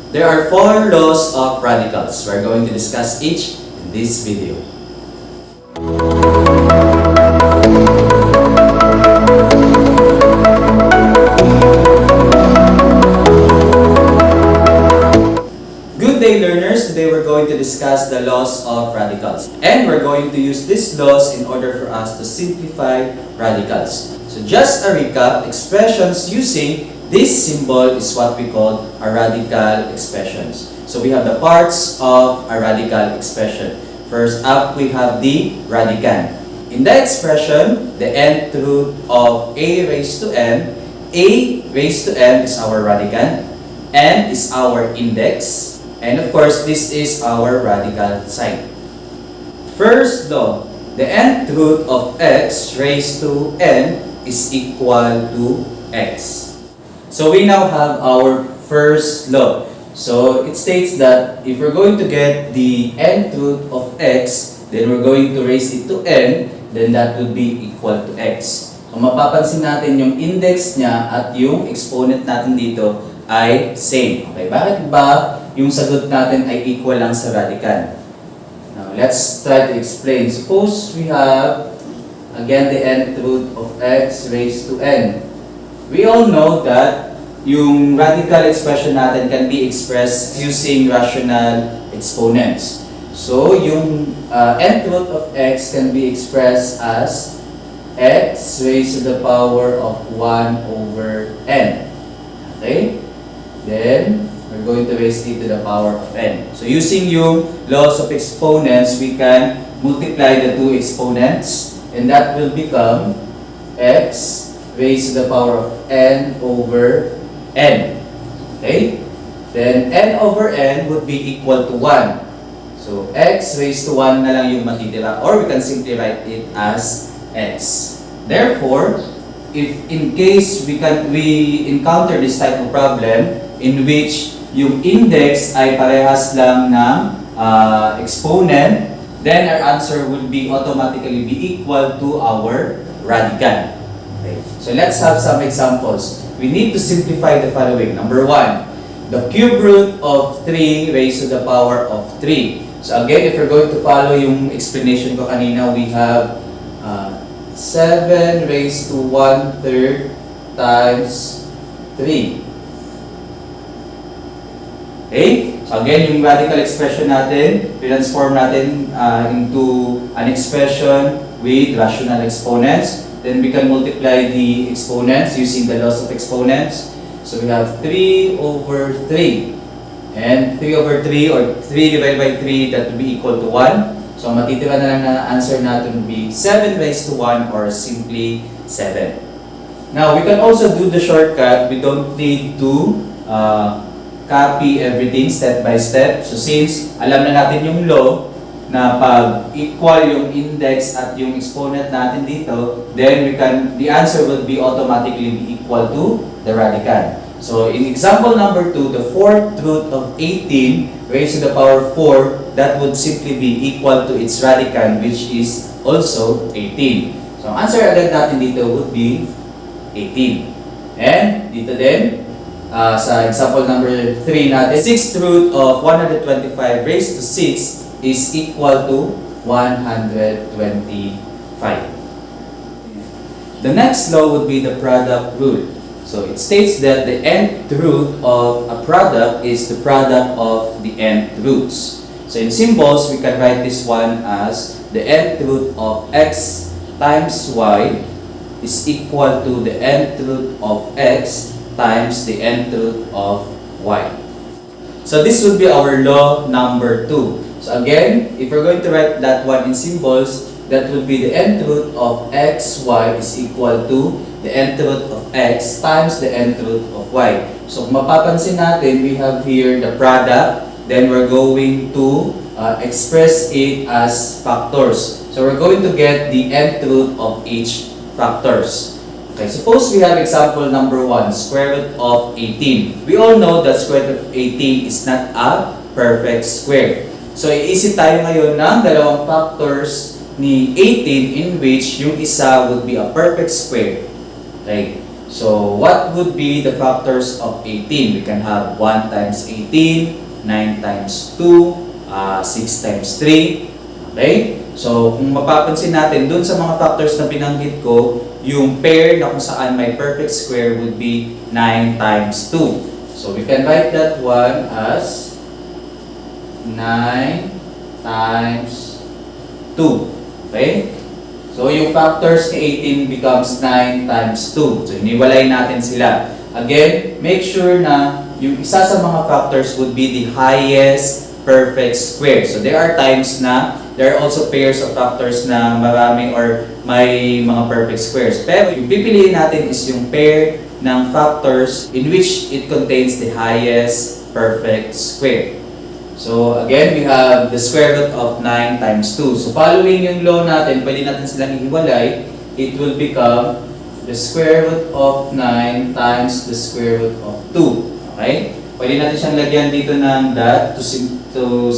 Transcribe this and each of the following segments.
There are 4 laws of radicals. We're going to discuss each in this video. Good day, learners! Today we're going to discuss the laws of radicals. And we're going to use these laws in order for us to simplify radicals. So just a recap, expressions using this symbol is what we call a radical expressions. So we have the parts of a radical expression. First up, we have the radicand. In the expression, the nth root of a raised to n, a raised to n is our radicand, n is our index, and of course, this is our radical sign. First law, the nth root of x raised to n is equal to x. So we now have our first law. So it states that if we're going to get the nth root of x, then we're going to raise it to n, then that would be equal to x. So mapapansin natin yung index niya at yung exponent natin dito ay same. Okay, bakit ba yung sagot natin ay equal lang sa radicand? Now, let's try to explain. Suppose we have, again, the nth root of x raised to n. We all know that yung radical expression natin can be expressed using rational exponents. So, yung nth root of x can be expressed as x raised to the power of 1 over n. Okay? Then, we're going to raise it to the power of n. So, using yung laws of exponents, we can multiply the two exponents, and that will become x raised to the power of n over n. Okay? Then, n over n would be equal to 1. So, x raised to 1 na lang yung matitira, or we can simply write it as x. Therefore, if in case we encounter this type of problem in which yung index ay parehas lang ng exponent, then our answer will be automatically be equal to our radicand. Okay. So let's have some examples. We need to simplify the following. Number 1, the cube root of 3 raised to the power of 3. So again, if we're going to follow yung explanation ko kanina, we have 7 raised to 1/3 times 3. Okay? So again, yung radical expression natin, transform natin into an expression with rational exponents. Then we can multiply the exponents using the laws of exponents. So we have 3 over 3. And 3 over 3 or 3 divided by 3, that will be equal to 1. So matitira na lang na answer natin will be 7 raised to 1 or simply 7. Now, we can also do the shortcut. We don't need to copy everything step by step. So since alam na natin yung law, na pag equal yung index at yung exponent natin dito, then the answer would be automatically be equal to the radicand. So in example number 2, the 4th root of 18 raised to the power 4, that would simply be equal to its radicand, which is also 18. So ang answer agad natin dito would be 18. And dito din, sa example number 3 natin, 6th root of 125 raised to 6 is equal to 125. The next law would be the product rule. So it states that the nth root of a product is the product of the nth roots. So in symbols, we can write this one as the nth root of x times y is equal to the nth root of x times the nth root of y. So this would be our law number 2. So again, if we're going to write that one in symbols, that would be the nth root of xy is equal to the nth root of x times the nth root of y. So kung mapapansin natin, we have here the product, then we're going to express it as factors. So we're going to get the nth root of each factors. Okay, suppose we have example number 1, square root of 18. We all know that square root of 18 is not a perfect square. So, iisip tayo ngayon ng dalawang factors ni 18 in which yung isa would be a perfect square. Okay. So, what would be the factors of 18? We can have 1 times 18, 9 times 2, 6 times 3. Okay? So, kung mapapansin natin, dun sa mga factors na binanggit ko, yung pair na kung saan may perfect square would be 9 times 2. So, we can write that one as 9 times 2. Okay? So, yung factors ni 18 becomes 9 times 2. So, iniwalay natin sila. Again, make sure na yung isa sa mga factors would be the highest perfect square. So, there are times na there are also pairs of factors na marami or may mga perfect squares. Pero yung pipiliin natin is yung pair ng factors in which it contains the highest perfect square. So, again, we have the square root of 9 times 2. So, following yung law natin, pwede natin silang ihiwalay. It will become the square root of 9 times the square root of 2. Okay? Pwede natin siyang lagyan dito ng dot to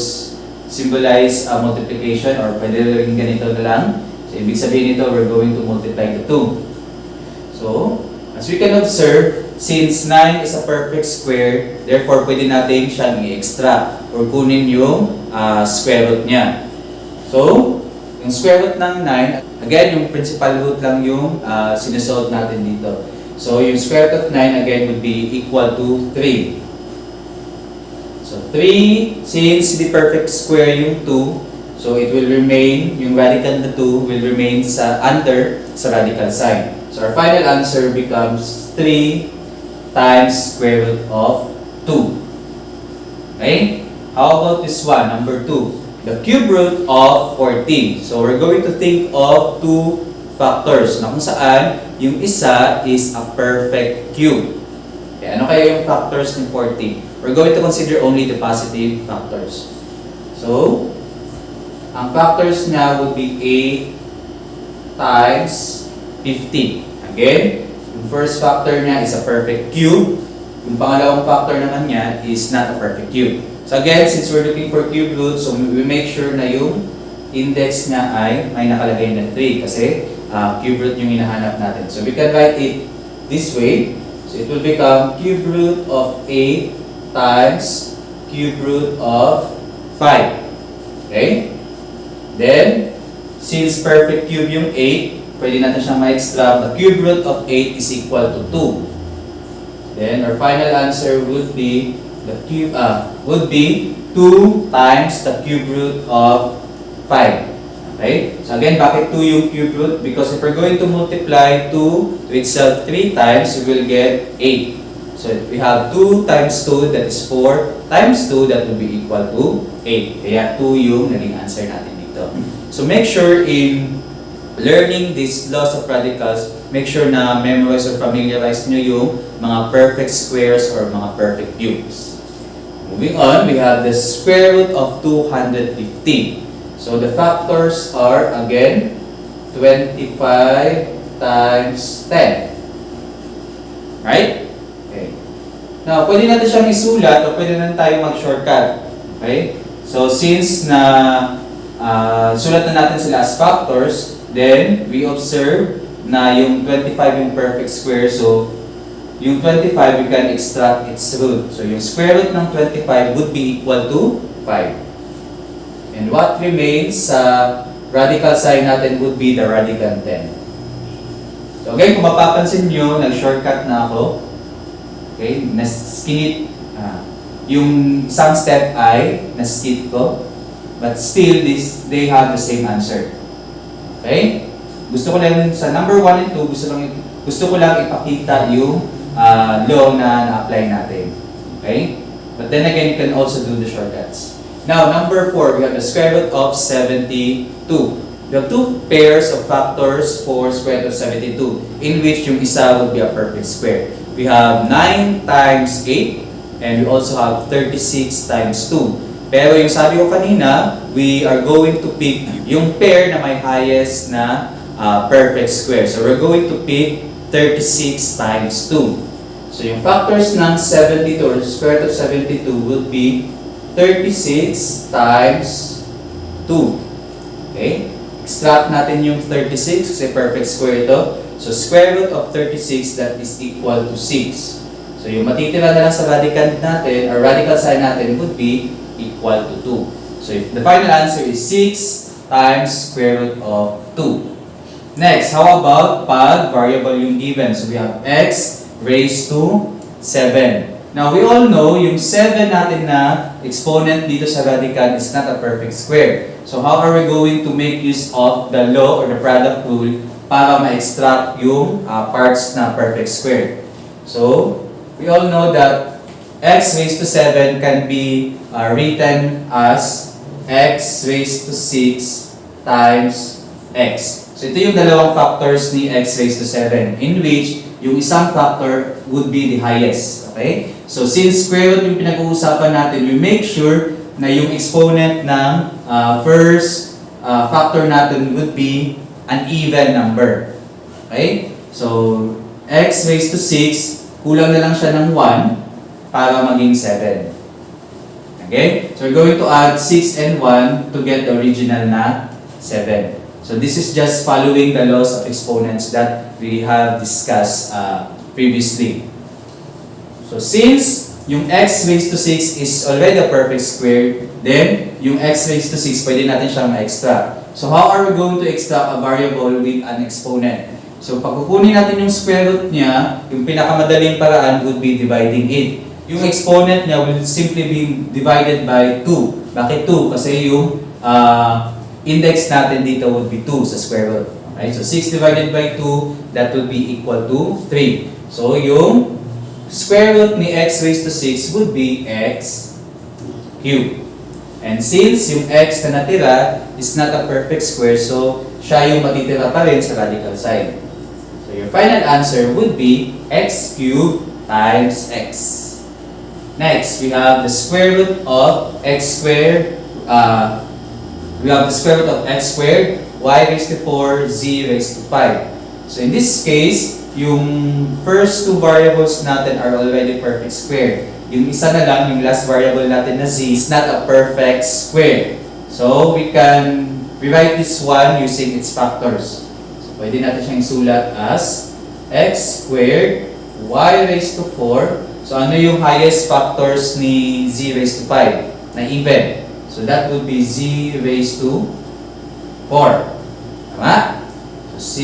symbolize multiplication, or pwede rin ganito na lang. So, ibig sabihin nito, we're going to multiply the 2. So, as we can observe, since 9 is a perfect square, therefore, pwede natin siyang i-extract or kunin yung square root niya. So, yung square root ng 9, again, yung principal root lang yung sinusolve natin dito. So, yung square root of 9, again, would be equal to 3. So, 3, since the perfect square yung 2, so it will remain, yung radical na 2 will remain under sa radical sign. So, our final answer becomes 3 times square root of 2. Okay? How about this one, number 2? The cube root of 14. So, we're going to think of two factors na kung saan yung isa is a perfect cube. Okay, ano kaya yung factors ng 14? We're going to consider only the positive factors. So, ang factors niya would be 8 times 15. Again, yung first factor niya is a perfect cube. Yung pangalawang factor naman niya is not a perfect cube. So again, since we're looking for cube roots, so we make sure na yung index niya ay may nakalagay na 3 kasi cube root yung hinahanap natin. So we can write it this way. So it will become cube root of 8 times cube root of 5. Okay? Then, since perfect cube yung 8, pwede natin siyang ma-extract. The cube root of 8 is equal to 2. Then, our final answer would be the cube would be 2 times the cube root of 5. Okay? So again, bakit 2 yung cube root? Because if we're going to multiply 2 to itself 3 times, we will get 8. So if we have 2 times 2, that is 4 times 2, that will be equal to 8. Kaya 2 yung naging answer natin dito. So make sure in learning these laws of radicals, make sure na memorize or familiarize nyo yung mga perfect squares or mga perfect cubes. Moving on, we have the square root of 215. So the factors are, again, 25 times 10. Right? Okay. Now, pwede natin siyang isulat o pwede natin tayo mag-shortcut. Okay? So, since na sulat na natin sila as factors, then we observe na yung 25 yung perfect square. So, yung 25, we can extract its root. So, yung square root ng 25 would be equal to 5. And what remains sa radical sign natin would be the radical 10. So, again, kung mapapansin nyo, nag-shortcut na ako. Okay, na-skip. Yung isang step ay na-skip ko. But still, they have the same answer. Okay? Gusto ko lang, sa number 1 and 2, gusto ko lang ipakita yung law na na-apply natin. Okay? But then again, you can also do the shortcuts. Now, number 4, we have the square root of 72. We have two pairs of factors for square root of 72, in which yung isa would be a perfect square. We have 9 times 8, and we also have 36 times 2. Pero yung sabi ko kanina, we are going to pick yung pair na may highest na perfect square. So, we're going to pick 36 times 2. So, yung factors ng 72 or square root of 72 would be 36 times 2. Okay? Extract natin yung 36 kasi perfect square ito. So square root of 36, that is equal to 6. So yung matitira na lang sa radicand natin, or radical sign natin would be equal to 2. So if the final answer is 6 times square root of 2. Next, how about pag variable yung given? So we have x raised to 7. Now, we all know yung 7 natin na exponent dito sa radicand is not a perfect square. So how are we going to make use of the law or the product rule para ma-extract yung parts na perfect square? So, we all know that x raised to 7 can be written as x raised to 6 times x. So, ito yung dalawang factors ni x raised to 7 in which yung isang factor would be the highest. Okay? So, since square root yung pinag-uusapan natin, we make sure na yung exponent ng first factor natin would be an even number. Okay? So, x raised to 6, kulang na lang siya ng 1 para maging 7. Okay? So, we're going to add 6 and 1 to get the original na 7. So, this is just following the laws of exponents that we have discussed previously. So, since yung x raised to 6 is already a perfect square, then yung x raised to 6, pwede natin siyang ma-extract. So, how are we going to extract a variable with an exponent? So, pag kukunin natin yung square root niya, yung pinakamadaling paraan would be dividing it. Yung exponent niya will simply be divided by 2. Bakit 2? Kasi yung index natin dito would be 2 sa square root. Okay? So, 6 divided by 2, that would be equal to 3. So, yung square root ni x raised to 6 would be x cubed. And since yung x na natira is not a perfect square, so siya yung matitira pa rin sa radical side. So your final answer would be x cubed times x. Next, we have the square root of x squared. We have the square root of x squared, y raised to 4, z raised to 5. So in this case, yung first two variables natin are already perfect square. Yung isa na lang, yung last variable natin na z, is not a perfect square. So, we can rewrite this one using its factors. So, pwede natin siyang isulat as x squared y raised to 4. So, ano yung highest factors ni z raised to 5 na even? So, that would be z raised to 4. Tama? So,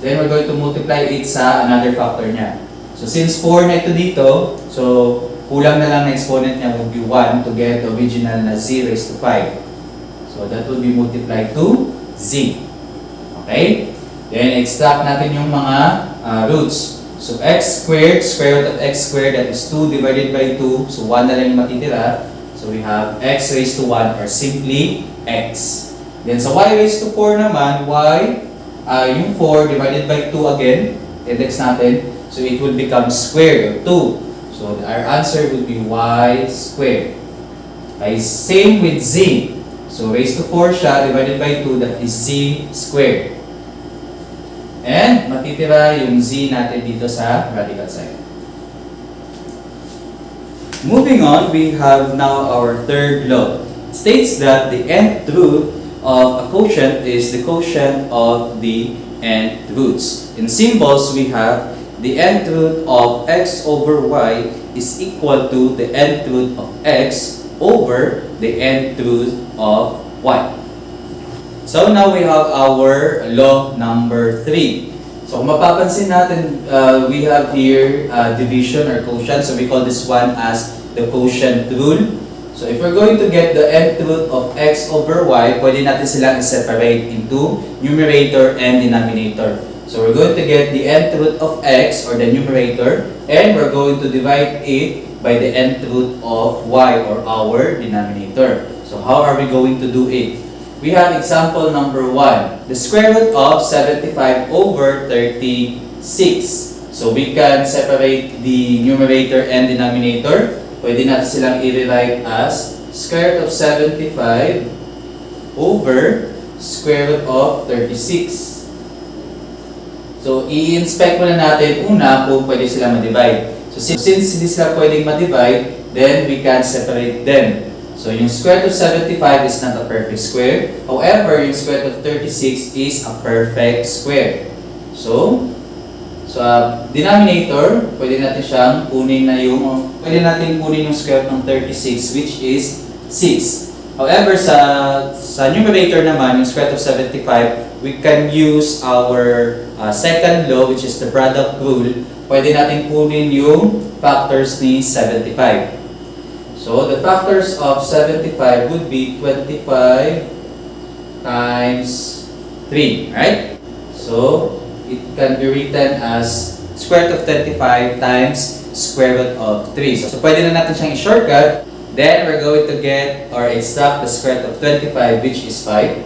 then we're going to multiply it sa another factor niya. So since 4 na ito dito, so kulang na lang na exponent niya would be 1 to get the original na z raised to 5. So that would be multiplied to z. Okay? Then extract natin yung mga roots. So x squared, square root of x squared, that is 2 divided by 2. So 1 na lang yung matitira. So we have x raised to 1 or simply x. Then sa y raised to 4 naman, yung 4 divided by 2 again, index natin, so it will become square of 2. So our answer would be y squared. Okay, same with z. So raised to 4 siya, divided by 2, that is z squared. And matitira yung z natin dito sa radical side. Moving on, we have now our third law. It states that the nth root of a quotient is the quotient of the nth roots. In symbols, we have the nth root of x over y is equal to the nth root of x over the nth root of y. So now we have our law number 3. So kung mapapansin natin, we have here division or quotient. So we call this one as the quotient rule. So if we're going to get the nth root of x over y, pwede natin silang i-separate into numerator and denominator. So we're going to get the nth root of x or the numerator, and we're going to divide it by the nth root of y or our denominator. So how are we going to do it? We have example number 1, the square root of 75 over 36. So we can separate the numerator and denominator. Pwede natin silang i-rewrite as square root of 75 over square root of 36. So, i-inspect muna natin una kung pwede sila ma-divide. So, since hindi sila pwedeng ma-divide, then we can separate them. So, yung square root of 75 is not a perfect square. However, yung square root of 36 is a perfect square. So, sa denominator, pwede natin siyang kunin yung square root ng 36, which is 6. However, sa numerator naman, yung square root of 75, we can use our second law, which is the product rule. Pwede natin kunin yung factors ni 75. So, the factors of 75 would be 25 times 3, right? So, it can be written as square root of 25 times square root of 3. So, pwede na natin siyang i-shortcut. Then, we're going to get or extract the square root of 25, which is 5.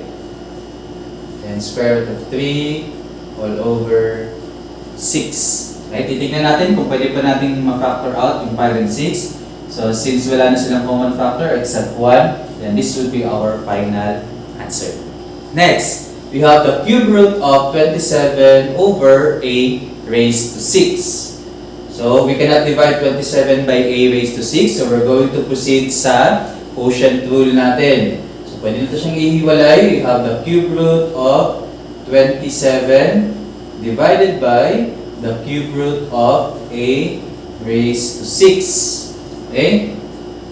And square root of 3 all over 6. Right? Titignan natin kung pwede pa natin ma-factor out yung 5 and 6. So, since wala na silang common factor except 1, then this will be our final answer. Next, we have the cube root of 27 over a raised to 6. So, we cannot divide 27 by a raised to 6. So, we're going to proceed sa quotient rule natin. So, pwede nito siyang ihiwalay. We have the cube root of 27 divided by the cube root of a raised to 6. Okay?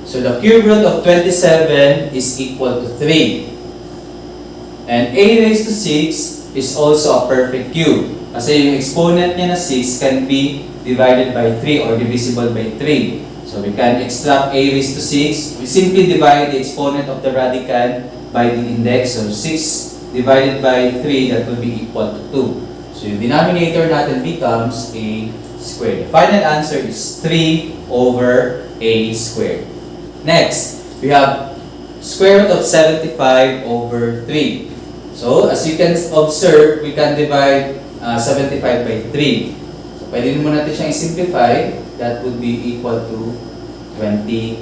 So, the cube root of 27 is equal to 3. And a raised to 6 is also a perfect cube. Kasi yung exponent niya na 6 can be divided by 3 or divisible by 3. So we can extract a raised to 6. We simply divide the exponent of the radical by the index. So 6 divided by 3, that will be equal to 2. So yung denominator natin becomes a squared. The final answer is 3 over a squared. Next, we have square root of 75 over 3. So, as you can observe, we can divide 75 by 3. So, pwede mo natin siyang i-simplify. That would be equal to 25.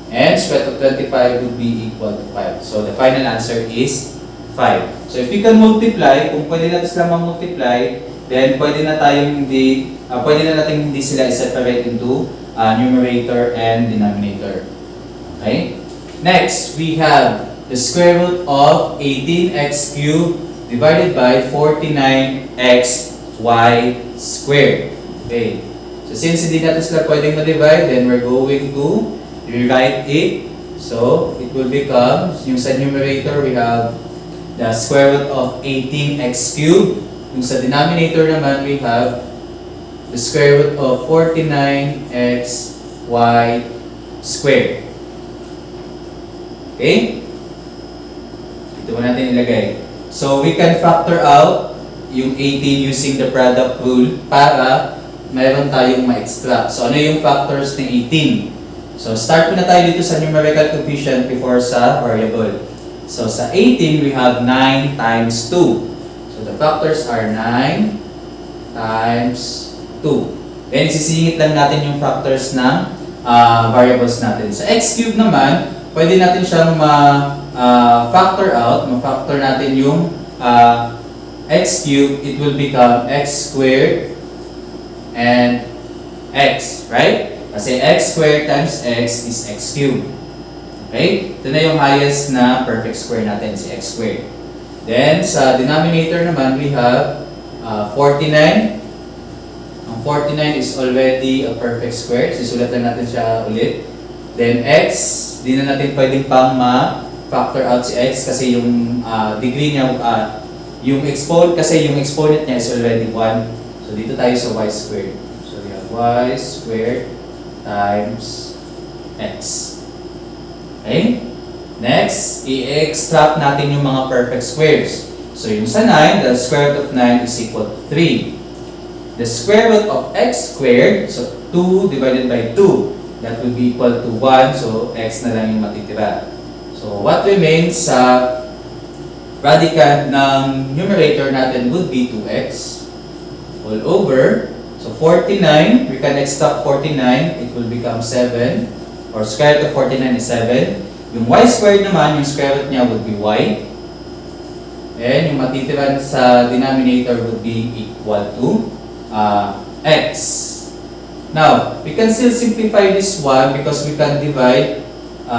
And square root of 25 would be equal to 5. So, the final answer is 5. So, if you can multiply, kung pwede natin sila mag-multiply, then pwede na natin hindi sila i-separate into numerator and denominator. Okay? Next, we have the square root of 18x cubed divided by 49xy squared. Okay. So since hindi natin sila pwedeng ma-divide, then we're going to rewrite it. So it will become, yung sa numerator, we have the square root of 18x cubed. Yung sa denominator naman, we have the square root of 49xy squared. Okay? Ito mo natin ilagay. So, we can factor out yung 18 using the product rule para meron tayong ma-extract. So, ano yung factors ng 18? So, start na tayo dito sa numerical coefficient before sa variable. So, sa 18, we have 9 times 2. So, the factors are 9 times 2. Then, sisingit lang natin yung factors ng variables natin. Sa x cube naman, pwede natin siyang factor out. Ma-factor natin yung x cube. It will become x squared and x, right? Kasi x squared times x is x cubed. Okay? Ito na yung highest na perfect square natin, si x squared. Then, sa denominator naman, we have 49. Ang 49 is already a perfect square. Sisulat lang natin siya ulit. Then, x, di na natin pwedeng pang ma-factor out si x kasi yung degree niya, yung exponent niya is already 1. So, dito tayo sa y squared. So, we have y squared times x. Okay? Next, i-extract natin yung mga perfect squares. So, yung sa 9, the square root of 9 is equal to 3. The square root of x squared, so 2 divided by 2, that will be equal to 1. So, x na lang yung matitira. So, what remains sa radical ng numerator natin would be 2x all over. So, 49, we can extract 49, it will become 7. Or square root of 49 is 7. Yung y squared naman, yung square root niya would be y. And yung matitira sa denominator would be equal to x. Now, we can still simplify this one because we can divide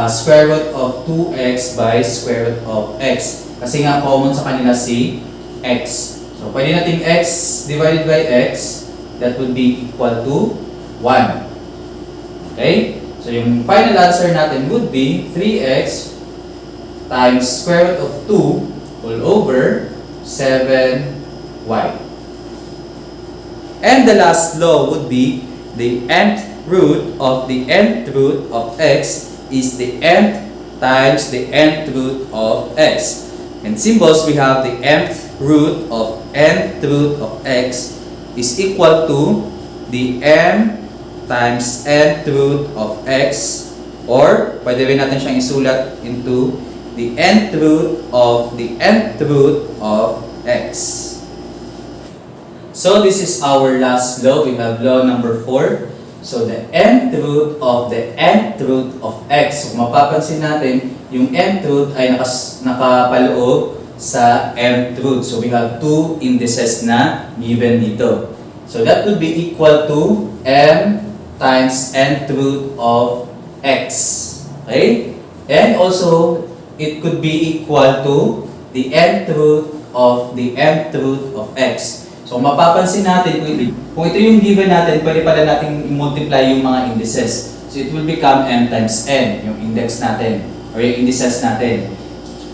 square root of 2x by square root of x. Kasi nga common sa kanila si x. So, So, pwede nating x divided by x, that would be equal to 1. Okay? So, yung final answer natin would be 3x times square root of 2 all over 7y. And the last law would be the nth root of the nth root of x is the nth times the nth root of x. In symbols, we have the nth root of x is equal to the m times nth root of x, or pwede rin natin siyang isulat into the nth root of the nth root of x. So this is our last law. We have law number 4. So the nth root of the nth root of x. So kung mapapansin natin, yung nth root ay nakapaloob sa mth root. So we have two indices na given dito. So that would be equal to m times nth root of x. Okay? And also, it could be equal to the nth root of the mth root of x. So mapapansin natin, kung ito yung given natin, pwede pala natin i-multiply yung mga indices. So it will become m times n, yung index natin, or yung indices natin.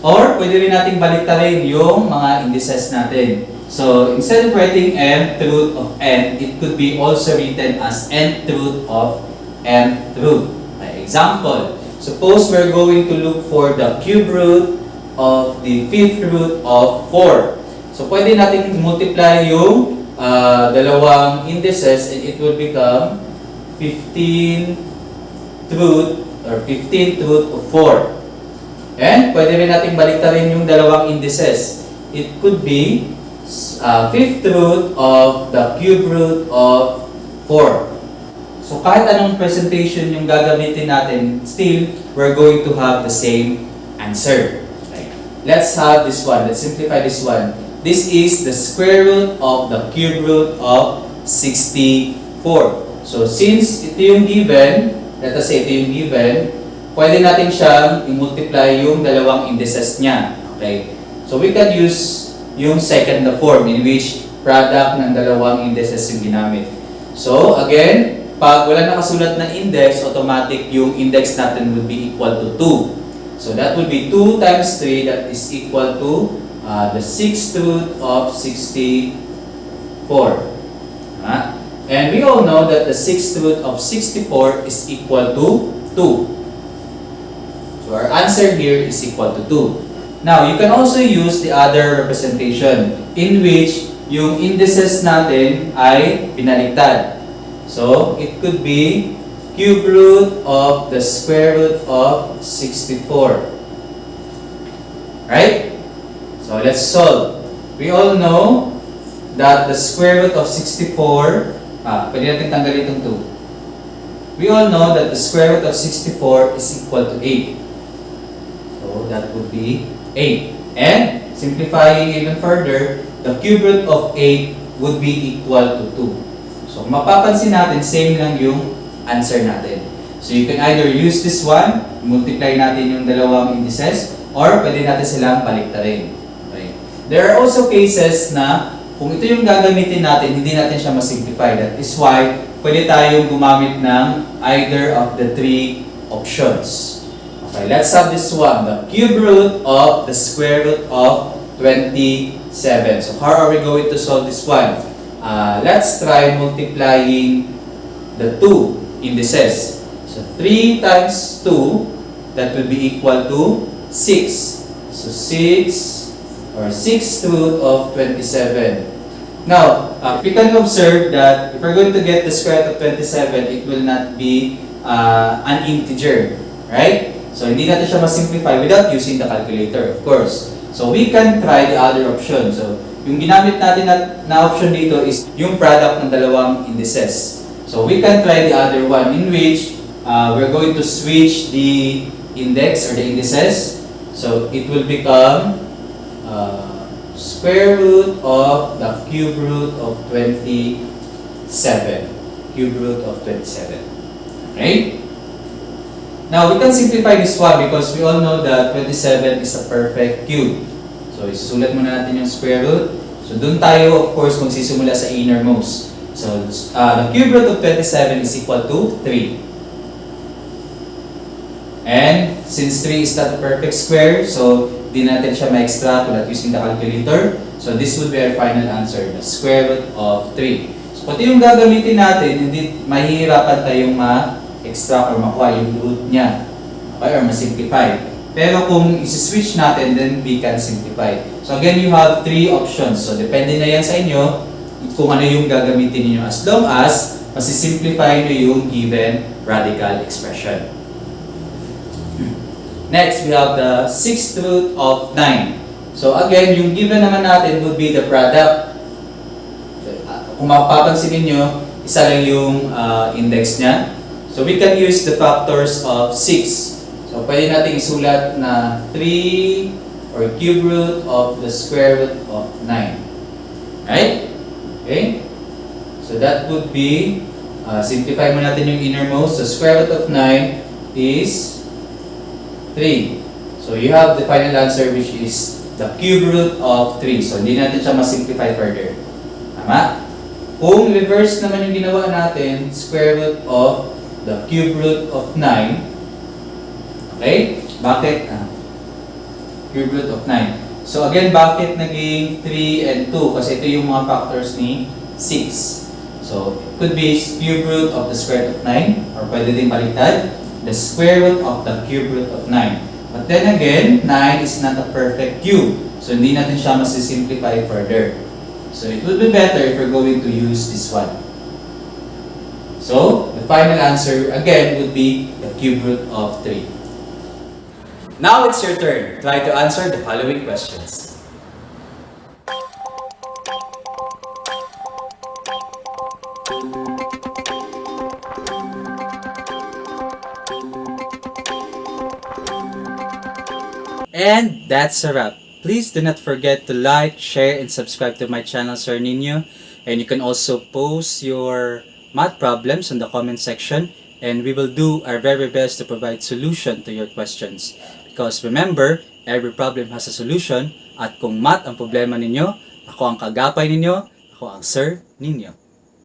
Or pwede rin natin baliktarin yung mga indices natin. So instead of writing mth root of n, it could be also written as nth root of mth root. By example, suppose we're going to look for the cube root of the fifth root of 4. So, pwede natin multiply yung dalawang indices and it will become 15th root or 15th root of 4. And pwede rin natin baliktarin yung dalawang indices. It could be 5th root of the cube root of 4. So, kahit anong presentation yung gagamitin natin, still, we're going to have the same answer. Okay. Let's have this one. Let's simplify this one. This is the square root of the cube root of 64. So, since ito yung given, let us say ito yung given, pwede natin siyang i-multiply yung dalawang indices niya. Okay? So, we can use yung second na form in which product ng dalawang indices yung ginamit. So, again, pag wala nakasulat na index, automatic yung index natin would be equal to 2. So, that would be 2 times 3, that is equal to the 6th root of 64. And we all know that the 6th root of 64 is equal to 2. So our answer here is equal to 2. Now, you can also use the other representation in which yung indices natin ay pinaliktad. So, it could be cube root of the square root of 64. Right? So, let's solve. We all know that the square root of 64, pwede natin tanggalin itong 2. We all know that the square root of 64 is equal to 8. So, that would be 8. And, simplifying even further, the cube root of 8 would be equal to 2. So, mapapansin natin, same lang yung answer natin. So, you can either use this one, multiply natin yung dalawang indices, or pwede natin silang baliktarin. There are also cases na kung ito yung gagamitin natin, hindi natin siya masimplify. That is why pwede tayong gumamit ng either of the three options. Okay, let's have this one. The cube root of the square root of 27. So how are we going to solve this one? Let's try multiplying the two indices. So 3 times 2, that will be equal to 6. So 6 or 6th root of 27. Now, we can observe that if we're going to get the square root of 27, it will not be an integer, right? So, hindi natin siya masimplify without using the calculator, of course. So, we can try the other option. So, yung ginamit natin na option dito is yung product ng dalawang indices. So, we can try the other one in which we're going to switch the index or the indices. So, it will become square root of the cube root of 27. Cube root of 27. Okay? Now, we can simplify this one because we all know that 27 is a perfect cube. So, isusulat muna natin yung square root. So, So doon tayo, of course, magsisimula sa innermost. So the cube root of 27 is equal to 3. And since 3 is not a perfect square, so di natin siya ma-extract without using the calculator. So this would be our final answer, the square root of 3. So pati yung gagamitin natin, hindi mahihirapan tayong ma-extract or makuha yung root niya. Okay, or ma-simplify. Pero kung isi-switch natin, then we can simplify. So again, you have 3 options. So depende na yan sa inyo kung ano yung gagamitin niyo as long as masisimplify nyo yung given radical expression. Next, we have the 6th root of 9. So again, yung given naman natin would be the product. Kung mapapansin niyo, isa lang yung index niya. So we can use the factors of 6. So pwede natin isulat na 3 or cube root of the square root of 9. Right? Okay? So that would be, simplify mo natin yung innermost. So square root of 9 is 3. So you have the final answer which is the cube root of 3. So hindi natin siya ma-simplify further. Tama? Kung reverse naman yung ginawa natin, square root of the cube root of 9. Okay? Bakit? Cube root of 9. So again, bakit naging 3 and 2? Kasi ito yung mga factors ni 6. So it could be cube root of the square root of 9 or pwede din baliktad, the square root of the cube root of 9. But then again, 9 is not a perfect cube. So hindi natin siya masisimplify further. So it would be better if we're going to use this one. So the final answer again would be the cube root of 3. Now it's your turn. Try to answer the following questions. And that's a wrap. Please do not forget to like, share, and subscribe to my channel, Sir Ninyo. And you can also post your math problems in the comment section. And we will do our very best to provide solution to your questions. Because remember, every problem has a solution. At kung math ang problema ninyo, ako ang kaagapay ninyo, ako ang Sir Ninyo.